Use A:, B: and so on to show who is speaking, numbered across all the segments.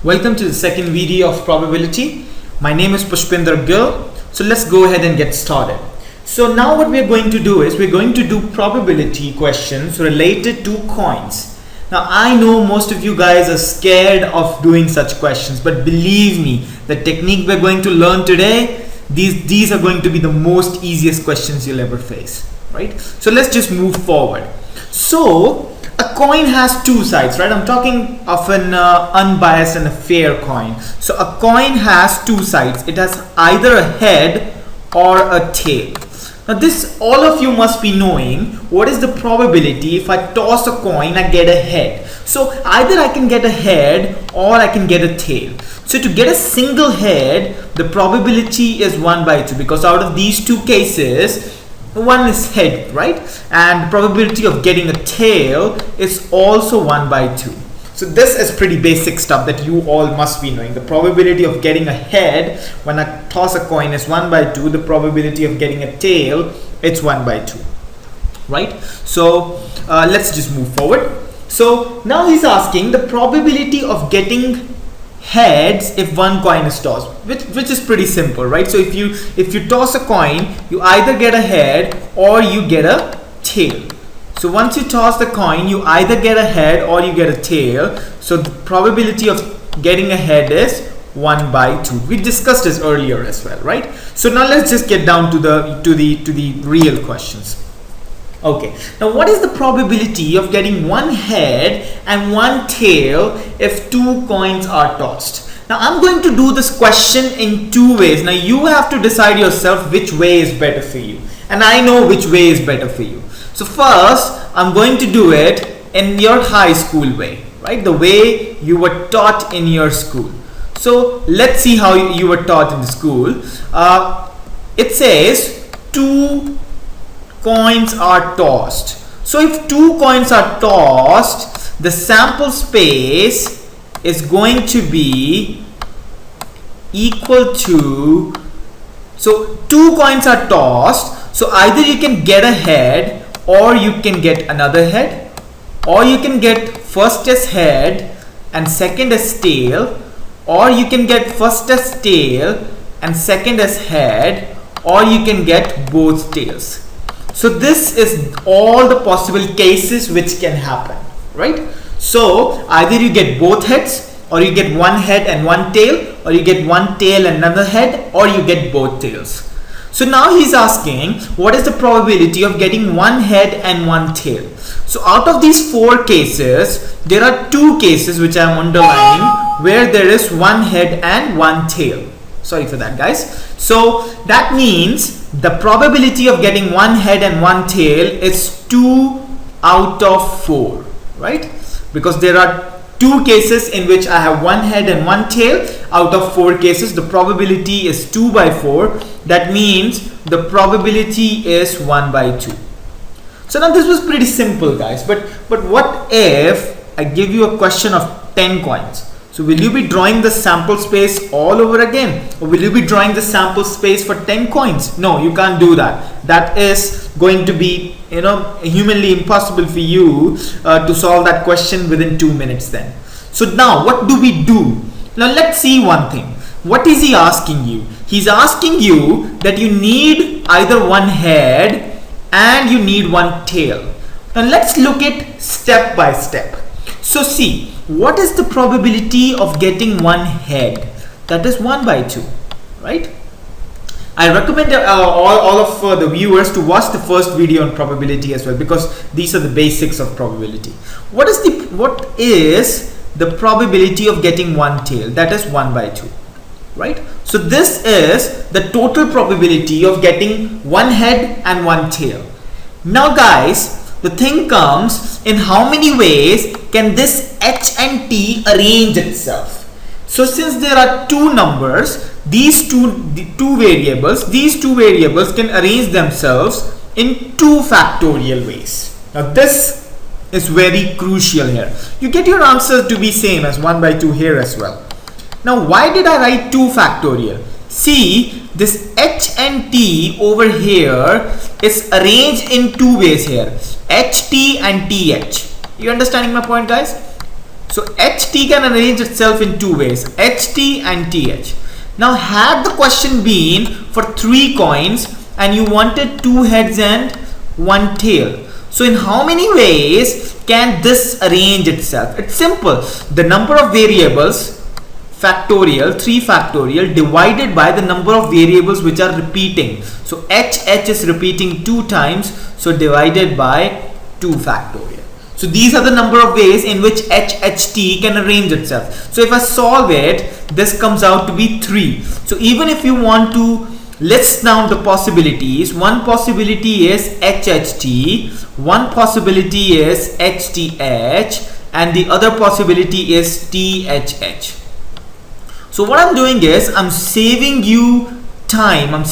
A: Welcome to the second video of probability. My name is Pushpinder Gill. So let's go ahead and get started. So now what we're going to do is we're going to do probability questions related to coins. Now I know most of you guys are scared of doing such questions, but believe me, the technique we're going to learn today, these are going to be the most easiest questions you'll ever face, right? So let's just move forward. So a coin has two sides, right? I'm talking of an unbiased and a fair coin. So a coin has two sides. It has either a head or a tail. Now this, all of you must be knowing what is the probability if I toss a coin, I get a head. So either I can get a head or I can get a tail. So to get a single head, the probability is 1/2, because out of these two cases, one is head, right? And the probability of getting a tail is also 1/2. So this is pretty basic stuff that you all must be knowing. The probability of getting a head when I toss a coin is 1/2. The probability of getting a tail, it's 1/2, right? So let's just move forward. So now he's asking the probability of getting heads if one coin is tossed, which is pretty simple, right? So if you toss a coin, you either get a head or you get a tail. So once you toss the coin, you either get a head or you get a tail. So the probability of getting a head is 1/2. We discussed this earlier as well, right? So now let's just get down to the real questions. Okay, now what is the probability of getting one head and one tail if two coins are tossed? Now I'm going to do this question in two ways. Now you have to decide yourself which way is better for you, and I know which way is better for you. So first I'm going to do it in your high school way, right? The way you were taught in your school. So let's see how you were taught in the school. It says two coins are tossed. So if two coins are tossed, the sample space is going to be equal to, so two coins are tossed, so either you can get a head or you can get another head, or you can get first as head and second as tail, or you can get first as tail and second as head, or you can get both tails. So this is all the possible cases which can happen, right? So either you get both heads, or you get one head and one tail, or you get one tail and another head, or you get both tails. So now he's asking what is the probability of getting one head and one tail. So out of these four cases, there are two cases which I am underlining where there is one head and one tail. Sorry for that, guys. So that means the probability of getting one head and one tail is 2 out of 4, right? Because there are two cases in which I have one head and one tail. Out of 4 cases, the probability is 2/4. That means the probability is 1/2. So now this was pretty simple, guys. But what if I give you a question of 10 coins? So will you be drawing the sample space all over again, or will you be drawing the sample space for 10 coins? No, you can't do that. That is going to be, humanly impossible for you to solve that question within 2 minutes then. So now what do we do? Now let's see one thing. What is he asking you? He's asking you that you need either one head and you need one tail. Now let's look at step by step. So see, what is the probability of getting one head? That is 1/2, right? I recommend all of the viewers to watch the first video on probability as well, because these are the basics of probability. What is the probability of getting one tail? That is 1/2, right? So this is the total probability of getting one head and one tail. Now guys, the thing comes in how many ways can this h and t arrange itself. So since there are two numbers, these two variables can arrange themselves in 2 factorial ways. Now this is very crucial here. You get your answer to be same as 1/2 here as well. Now why did I write 2 factorial? See, this h and t over here is arranged in 2 ways here, ht and th. You understanding my point, guys? So HT can arrange itself in two ways, HT and TH. Now had the question been for 3 coins and you wanted 2 heads and 1 tail, so in how many ways can this arrange itself? It's simple. The number of variables factorial, 3 factorial, divided by the number of variables which are repeating. So HH is repeating 2 times, so divided by 2 factorial. So these are the number of ways in which HHT can arrange itself. So if I solve it, this comes out to be 3. So even if you want to list down the possibilities, one possibility is HHT, one possibility is HTH, and the other possibility is THH. So what I'm doing is I'm saving you time.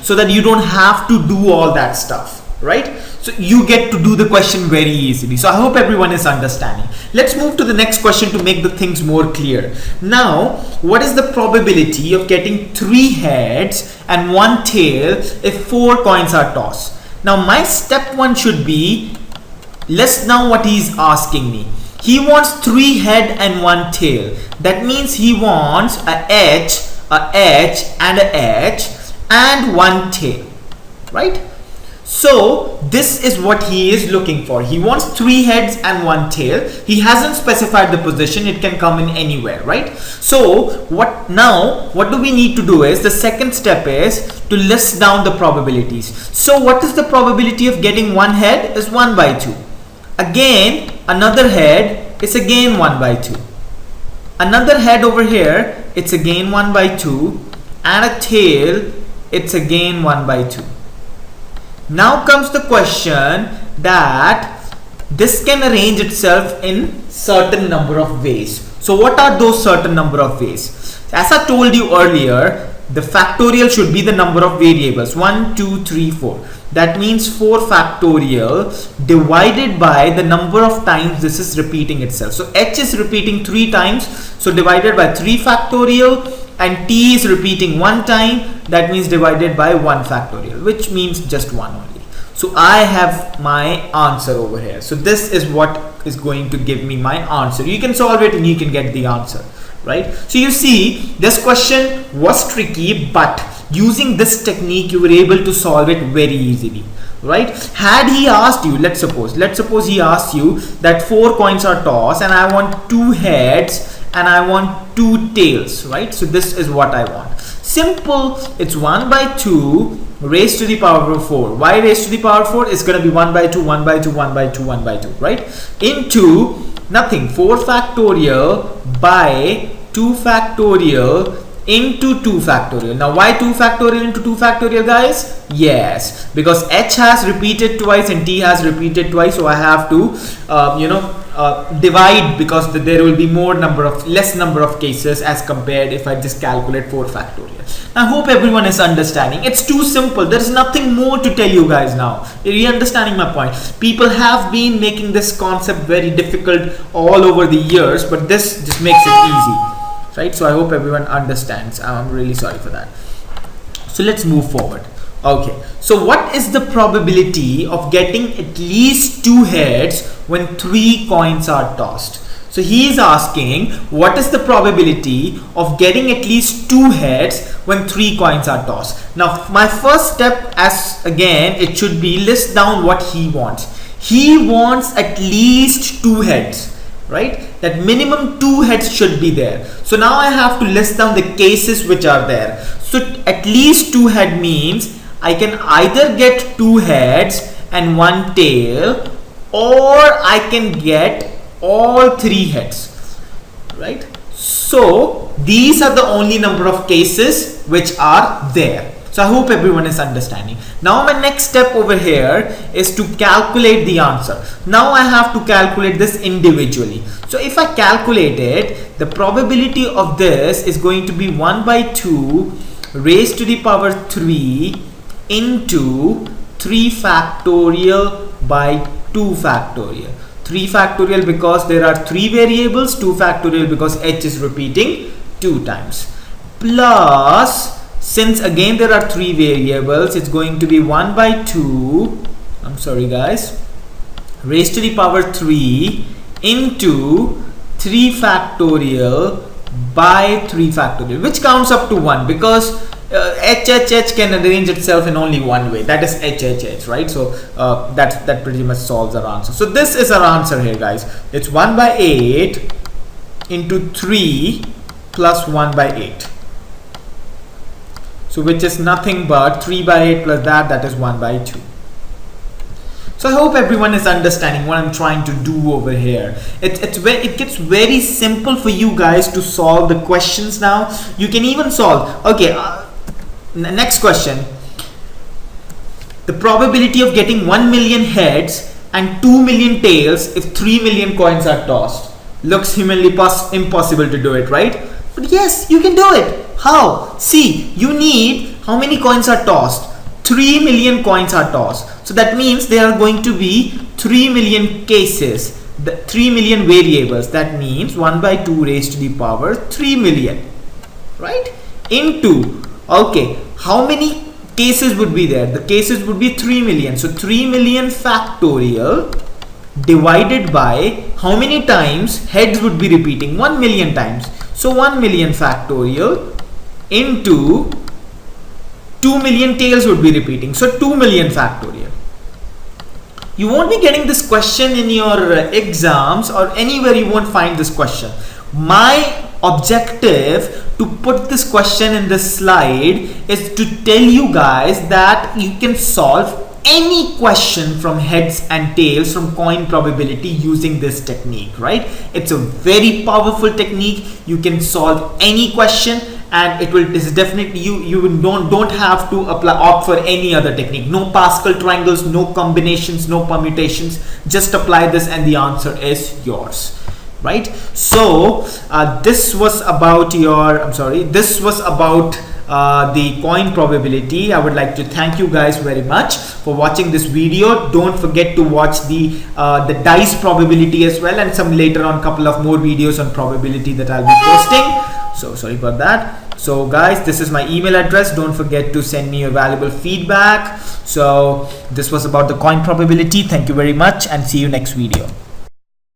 A: So that you don't have to do all that stuff, right? So you get to do the question very easily. So I hope everyone is understanding. Let's move to the next question to make the things more clear. Now, what is the probability of getting 3 heads and 1 tail if 4 coins are tossed? Now my step 1 should be, list down what he's asking me. He wants 3 head and 1 tail. That means he wants a H, a H, and a H, and 1 tail, right? So this is what he is looking for. He wants 3 heads and 1 tail. He hasn't specified the position. It can come in anywhere, right? So what do we need to do is, the second step is to list down the probabilities. So what is the probability of getting 1 head is 1 by 2. Again, another head is again 1 by 2. Another head over here, it's again 1 by 2, and a tail, it's again 1 by 2. Now comes the question that this can arrange itself in certain number of ways. So what are those certain number of ways? As I told you earlier, the factorial should be the number of variables, 1, 2, 3, 4. That means 4 factorial divided by the number of times this is repeating itself. So H is repeating 3 times, so divided by 3 factorial, and T is repeating 1 time, that means divided by 1 factorial, which means just 1 only. So I have my answer over here. So this is what is going to give me my answer. You can solve it and you can get the answer, right? So you see, this question was tricky, but using this technique you were able to solve it very easily, right? Had he asked you, let's suppose he asked you that 4 coins are tossed and I want 2 heads and I want 2 tails, right? So this is what I want. Simple. It's 1 by 2 raised to the power of 4. Why raised to the power of 4? It's going to be 1 by 2, 1 by 2, 1 by 2, 1 by 2, right? Into nothing, 4 factorial by 2 factorial into 2 factorial. Now why 2 factorial into 2 factorial, guys? Yes, because H has repeated twice and T has repeated twice, so I have to divide, because there will be less number of cases as compared if I just calculate 4 factorial. I hope everyone is understanding. It's too simple. There is nothing more to tell you guys now. Are you understanding my point? People have been making this concept very difficult all over the years, but this just makes it easy, right? So I hope everyone understands. I'm really sorry for that. So let's move forward. Okay, so what is the probability of getting at least 2 heads when 3 coins are tossed? So he is asking, what is the probability of getting at least 2 heads when 3 coins are tossed? Now my first step, as again, it should be list down what he wants. He wants at least 2 heads, right? That minimum 2 heads should be there. So now I have to list down the cases which are there. So at least 2 head means I can either get 2 heads and 1 tail, or I can get all 3 heads, right? So these are the only number of cases which are there. So I hope everyone is understanding. Now my next step over here is to calculate the answer. Now I have to calculate this individually. So if I calculate it, the probability of this is going to be 1 by 2 raised to the power 3 into 3 factorial by 2 factorial. 3 factorial because there are 3 variables, 2 factorial because H is repeating 2 times, plus, since again there are 3 variables, it's going to be 1 by 2, I'm sorry guys, raised to the power 3 into 3 factorial by 3 factorial, which counts up to 1, because h can arrange itself in only one way, that is h, right? So that pretty much solves our answer. So this is our answer here, guys. It's 1 by 8 into 3 plus 1 by 8. So which is nothing but 3 by 8 plus that is 1 by 2. So I hope everyone is understanding what I'm trying to do over here. It gets very simple for you guys to solve the questions now. You can even solve, okay, next question. The probability of getting 1 million heads and 2 million tails if 3 million coins are tossed. Looks humanly impossible to do it, right? But yes, you can do it. How? See, you need, how many coins are tossed? 3 million coins are tossed. So that means there are going to be 3 million cases, the 3 million variables. That means 1 by 2 raised to the power 3 million, right? Into, okay, how many cases would be there? The cases would be 3 million. So 3 million factorial divided by how many times heads would be repeating? 1 million times. So 1 million factorial into 2 million tails would be repeating. So 2 million factorial. You won't be getting this question in your exams or anywhere. You won't find this question. My objective to put this question in this slide is to tell you guys that you can solve any question from heads and tails from coin probability using this technique, right? It's a very powerful technique. You can solve any question, and it is definitely, you don't have to opt for any other technique. No Pascal triangles, no combinations, no permutations. Just apply this and the answer is yours, right? So this was about the coin probability. I would like to thank you guys very much for watching this video. Don't forget to watch the dice probability as well, and some later on couple of more videos on probability that I'll be posting. So sorry about that. So guys, this is my email address. Don't forget to send me your valuable feedback. So this was about the coin probability. Thank you very much and see you next video.